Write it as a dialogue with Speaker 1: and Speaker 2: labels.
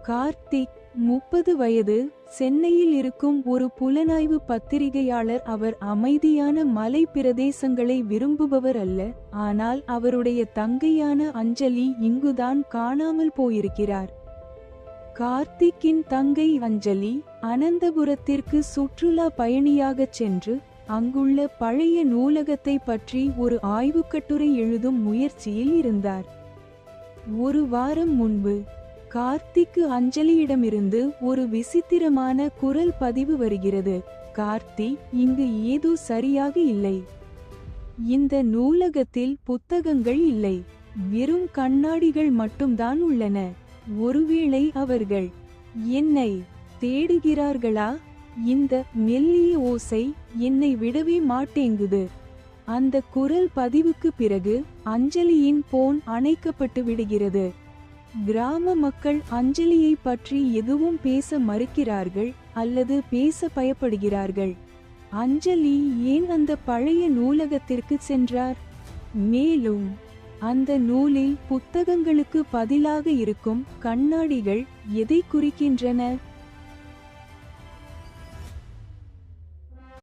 Speaker 1: கார்த்திக் 30 வயது, சென்னையில் இருக்கும் ஒரு புலனாய்வு பத்திரிகையாளர். அவர் அமைதியான மலை பிரதேசங்களை விரும்புபவர் அல்ல, ஆனால் அவருடைய தங்கையான அஞ்சலி இங்குதான் காணாமல் போயிருக்கிறார். கார்த்திக்கின் தங்கை அஞ்சலி அனந்தபுரத்திற்கு சுற்றுலா பயணியாகச் சென்று அங்குள்ள பழைய நூலகத்தை பற்றி ஒரு ஆய்வுக்கட்டுரை எழுதும் முயற்சியில் இருந்தார். ஒரு வாரம் முன்பு கார்த்திக்கு அஞ்சலியிடமிருந்து ஒரு விசித்திரமான குரல் பதிவு வருகிறது. கார்த்தி, இங்கு ஏதோ சரியாக இல்லை. இந்த நூலகத்தில் புத்தகங்கள் இல்லை, வெறும் கண்ணாடிகள் மட்டும்தான் உள்ளன. ஒருவேளை அவர்கள் என்னை தேடுகிறார்களா? இந்த மெல்லிய ஓசை என்னை விடவே மாட்டேங்குது. அந்த குரல் பதிவுக்கு பிறகு அஞ்சலியின் போன் அணைக்கப்பட்டு விடுகிறது. கிராம மக்கள் அஞ்சலியை பற்றி எதுவும் பேச மறுக்கிறார்கள் அல்லது பேச பயப்படுகிறார்கள். அஞ்சலி ஏன் அந்த பழைய நூலகத்திற்கு சென்றார்? மேலும் அந்த நூலில் புத்தகங்களுக்கு பதிலாக இருக்கும் கண்ணாடிகள் எதை குறிக்கின்றன?